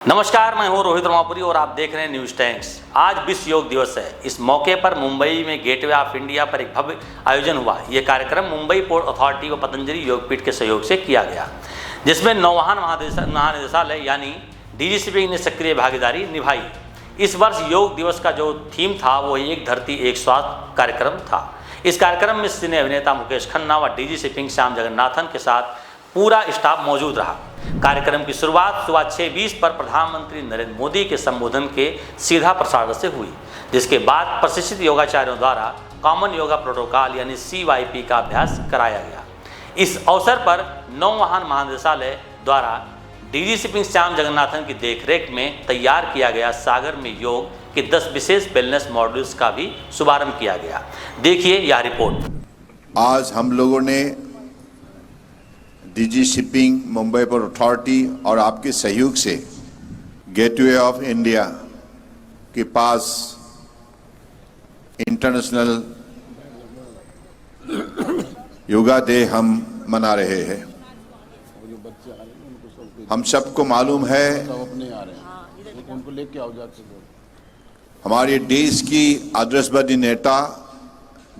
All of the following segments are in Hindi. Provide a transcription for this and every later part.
नमस्कार, मैं हूं रोहित रमापुरी और आप देख रहे हैं न्यूज टैंक्स। आज विश्व योग दिवस है। इस मौके पर मुंबई में गेटवे ऑफ इंडिया पर एक भव्य आयोजन हुआ। ये कार्यक्रम मुंबई पोर्ट अथॉरिटी व पतंजलि योगपीठ के सहयोग से किया गया, जिसमें नौवहन महानिदेशालय यानी डीजीसीपी ने सक्रिय भागीदारी निभाई। इस वर्ष योग दिवस का जो थीम था वो एक धरती एक स्वास्थ्य कार्यक्रम था। इस कार्यक्रम में सिने अभिनेता मुकेश खन्ना व डीजीसीपी श्याम जगन्नाथन के साथ पूरा स्टाफ मौजूद रहा। कार्यक्रम की शुरुआत सुबह 6:20 पर प्रधानमंत्री नरेंद्र मोदी के संबोधन के सीधा प्रसारण से हुई, जिसके बाद प्रशिक्षित योगाचार्यों द्वारा कॉमन योगा प्रोटोकॉल यानी CYP का अभ्यास कराया गया। इस अवसर पर नौवहन महानिदेशालय द्वारा डीजीसीपी श्याम जगन्नाथन की देखरेख में तैयार किया गया सागर में योग के 10 विशेष वेलनेस मॉड्यूल्स का भी शुभारंभ किया गया। देखिए यह रिपोर्ट। आज हम लोगों ने DG shipping, Mumbai port authority और आपके सहयोग से गेटवे ऑफ इंडिया के पास इंटरनेशनल योगा डे हम मना रहे हैं। हम सबको मालूम है हमारे देश की आदर्शवादी नेता,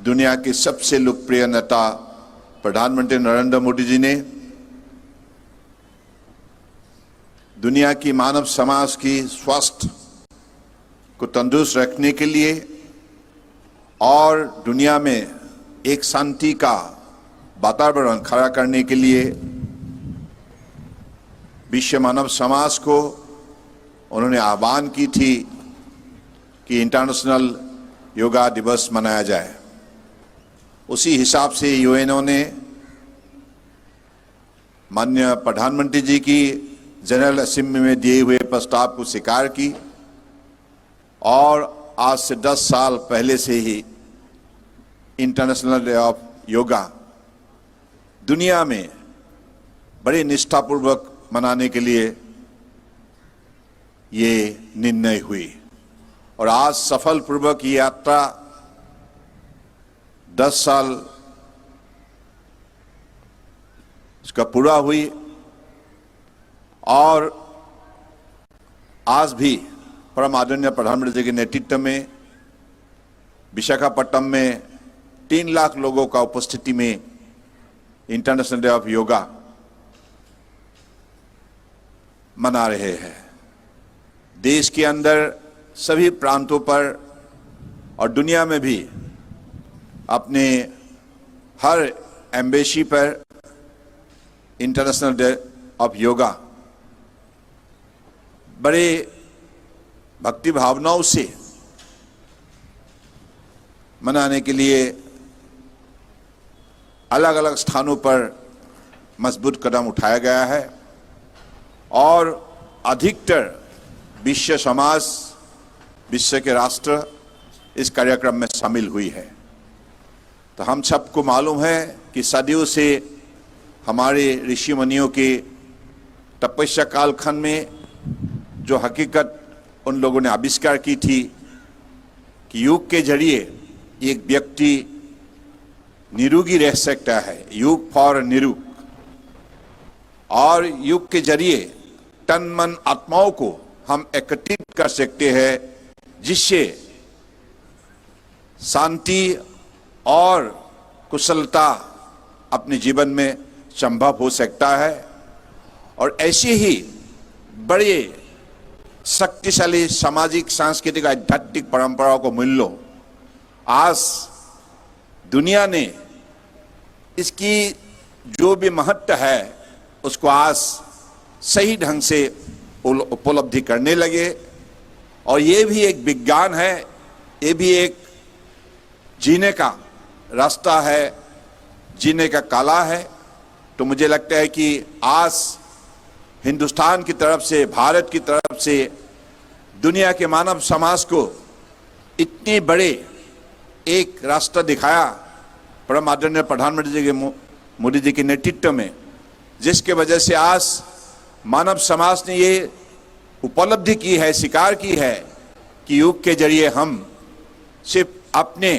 दुनिया के सबसे लोकप्रिय नेता प्रधानमंत्री नरेंद्र मोदी जी ने दुनिया की मानव समाज की स्वास्थ्य को तंदुरुस्त रखने के लिए और दुनिया में एक शांति का वातावरण खड़ा करने के लिए विश्व मानव समाज को उन्होंने आह्वान की थी कि इंटरनेशनल योगा दिवस मनाया जाए। उसी हिसाब से यूएनओ ने माननीय प्रधानमंत्री जी की जनरल असेंबली में दिए हुए प्रस्ताव को स्वीकार की और आज से 10 साल पहले से ही इंटरनेशनल डे ऑफ योगा दुनिया में बड़े निष्ठापूर्वक मनाने के लिए ये निर्णय हुई और आज सफलपूर्वक ये यात्रा 10 साल इसका पूरा हुई और आज भी परम आदरणीय प्रधानमंत्री जी के नेतृत्व में विशाखापट्टनम में 3 लाख लोगों का उपस्थिति में इंटरनेशनल डे ऑफ योगा मना रहे हैं। देश के अंदर सभी प्रांतों पर और दुनिया में भी अपने हर एम्बेसी पर इंटरनेशनल डे ऑफ योगा बड़े भक्ति भावनाओं से मनाने के लिए अलग अलग स्थानों पर मजबूत कदम उठाया गया है और अधिकतर विश्व समाज, विश्व के राष्ट्र इस कार्यक्रम में शामिल हुई है। तो हम सबको मालूम है कि सदियों से हमारे ऋषि मुनियों के तपस्या कालखंड में जो हकीकत उन लोगों ने आविष्कार की थी कि योग के जरिए एक व्यक्ति निरोगी रह सकता है, योग फॉर निरोग, और योग के जरिए तन मन आत्माओं को हम एकत्रित कर सकते हैं, जिससे शांति और कुशलता अपने जीवन में संभव हो सकता है। और ऐसे ही बड़े शक्तिशाली सामाजिक, सांस्कृतिक, आध्यात्मिक परंपराओं को मूल्यों आज दुनिया ने इसकी जो भी महत्व है उसको आज सही ढंग से उपलब्धि करने लगे। और ये भी एक विज्ञान है, ये भी एक जीने का रास्ता है, जीने का कला है। तो मुझे लगता है कि आज हिंदुस्तान की तरफ से, भारत की तरफ से दुनिया के मानव समाज को इतनी बड़े एक रास्ता दिखाया परम आदरणीय प्रधानमंत्री जी के मोदी जी के नेतृत्व में, जिसके वजह से आज मानव समाज ने ये उपलब्धि की है, स्वीकार की है कि योग के जरिए हम सिर्फ अपने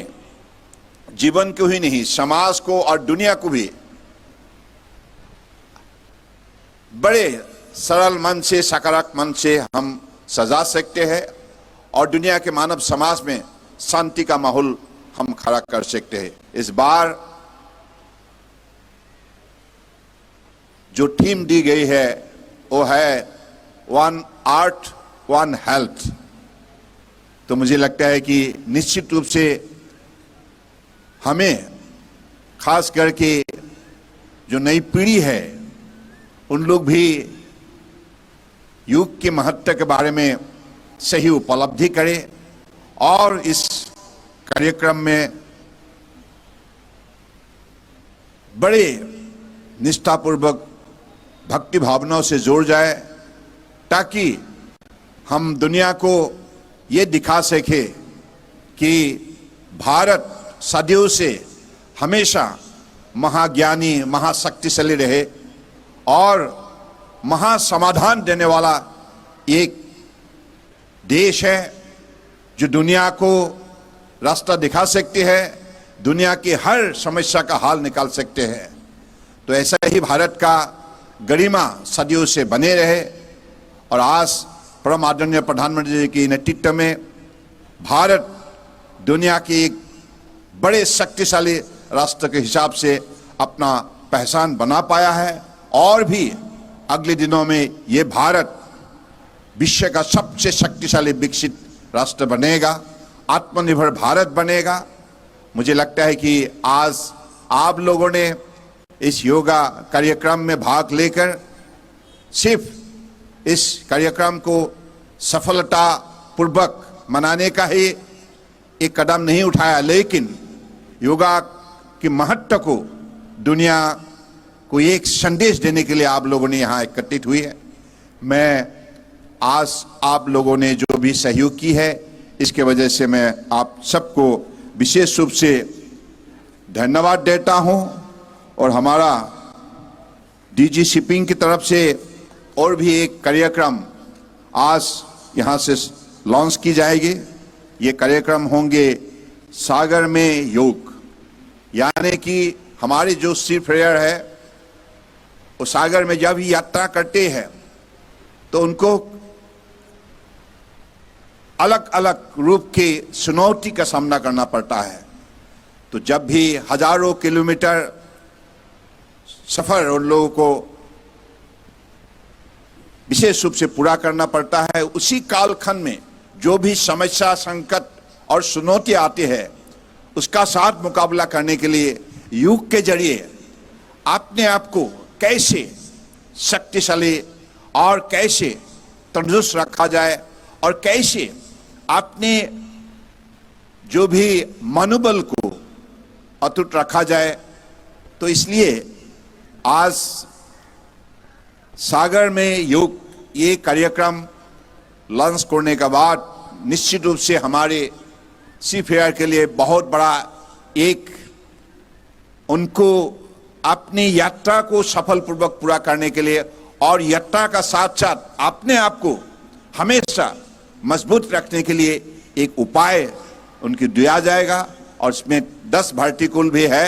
जीवन को ही नहीं, समाज को और दुनिया को भी बड़े सरल मन से, सकारात्मक मन से हम सजा सकते हैं और दुनिया के मानव समाज में शांति का माहौल हम खड़ा कर सकते हैं। इस बार जो थीम दी गई है वो है वन आर्ट वन हेल्थ। तो मुझे लगता है कि निश्चित रूप से हमें खास करके जो नई पीढ़ी है उन लोग भी योग के महत्व के बारे में सही उपलब्धि करें और इस कार्यक्रम में बड़े निष्ठापूर्वक भक्ति भावनाओं से जोड़ जाए, ताकि हम दुनिया को ये दिखा सके कि भारत सदियों से हमेशा महाज्ञानी, महाशक्तिशाली रहे और महासमाधान देने वाला एक देश है जो दुनिया को रास्ता दिखा सकते हैं, दुनिया की हर समस्या का हल निकाल सकते हैं। तो ऐसा ही भारत का गरिमा सदियों से बने रहे और आज परम आदरणीय प्रधानमंत्री जी के नेतृत्व में भारत दुनिया के एक बड़े शक्तिशाली राष्ट्र के हिसाब से अपना पहचान बना पाया है और भी अगले दिनों में ये भारत विश्व का सबसे शक्तिशाली विकसित राष्ट्र बनेगा, आत्मनिर्भर भारत बनेगा। मुझे लगता है कि आज आप लोगों ने इस योगा कार्यक्रम में भाग लेकर सिर्फ इस कार्यक्रम को सफलता पूर्वक मनाने का ही एक कदम नहीं उठाया, लेकिन योगा के महत्व को दुनिया को एक संदेश देने के लिए आप लोगों ने यहाँ एकत्रित हुई है। मैं आज आप लोगों ने जो भी सहयोग की है इसके वजह से मैं आप सबको विशेष रूप से धन्यवाद देता हूँ और हमारा डीजी शिपिंग की तरफ से और भी एक कार्यक्रम आज यहाँ से लॉन्च की जाएगी। ये कार्यक्रम होंगे सागर में योग, यानी कि हमारी जो सी फेयर है वो सागर में जब ही यात्रा करते हैं तो उनको अलग अलग रूप की चुनौती का सामना करना पड़ता है। तो जब भी हजारों किलोमीटर सफर उन लोगों को विशेष रूप से पूरा करना पड़ता है, उसी कालखंड में जो भी समस्या, संकट और चुनौती आती है उसका साथ मुकाबला करने के लिए योग के जरिए अपने आप को कैसे शक्तिशाली और कैसे तंदुरुस्त रखा जाए और कैसे अपने जो भी मनोबल को अटूट रखा जाए। तो इसलिए आज सागर में योग ये कार्यक्रम लॉन्च करने के बाद निश्चित रूप से हमारे सी फेयर के लिए बहुत बड़ा एक उनको अपनी यात्रा को सफलपूर्वक पूरा करने के लिए और यात्रा का साथ साथ अपने आप को हमेशा मजबूत रखने के लिए एक उपाय उनकी दिया जाएगा और इसमें 10 भर्टिकुल भी है,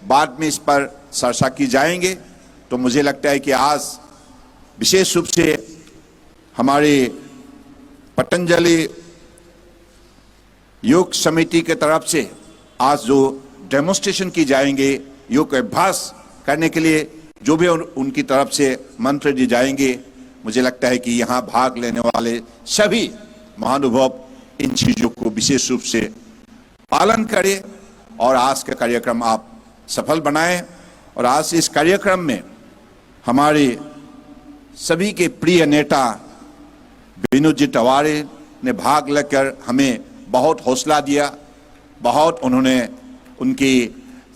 बाद में इस पर चर्चा की जाएंगे। तो मुझे लगता है कि आज विशेष रूप से हमारे पतंजलि योग समिति के तरफ से आज जो डेमोन्स्ट्रेशन की जाएंगे, योग अभ्यास करने के लिए जो भी उनकी तरफ से मंत्र दिए जाएंगे, मुझे लगता है कि यहाँ भाग लेने वाले सभी महानुभाव इन चीजों को विशेष रूप से पालन करें और आज का कार्यक्रम आप सफल बनाएं। और आज इस कार्यक्रम में हमारे सभी के प्रिय नेता विनोद जी तवारे ने भाग लेकर हमें बहुत हौसला दिया, बहुत उन्होंने उनकी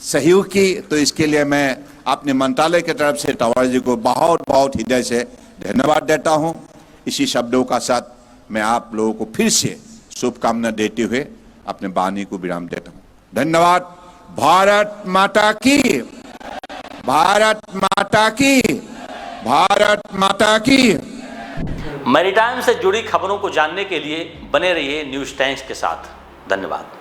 सहयोग की। तो इसके लिए मैं अपने मंत्रालय की तरफ से तवारे जी को बहुत बहुत हृदय से धन्यवाद देता हूं। इसी शब्दों का साथ मैं आप लोगों को फिर से शुभकामना देते हुए अपने वाणी को विराम देता हूं। धन्यवाद। भारत माता की, भारत माता की, भारत माता की। मैरीटाइम से जुड़ी खबरों को जानने के लिए बने रहिए न्यूज़ टाइम्स के साथ। धन्यवाद।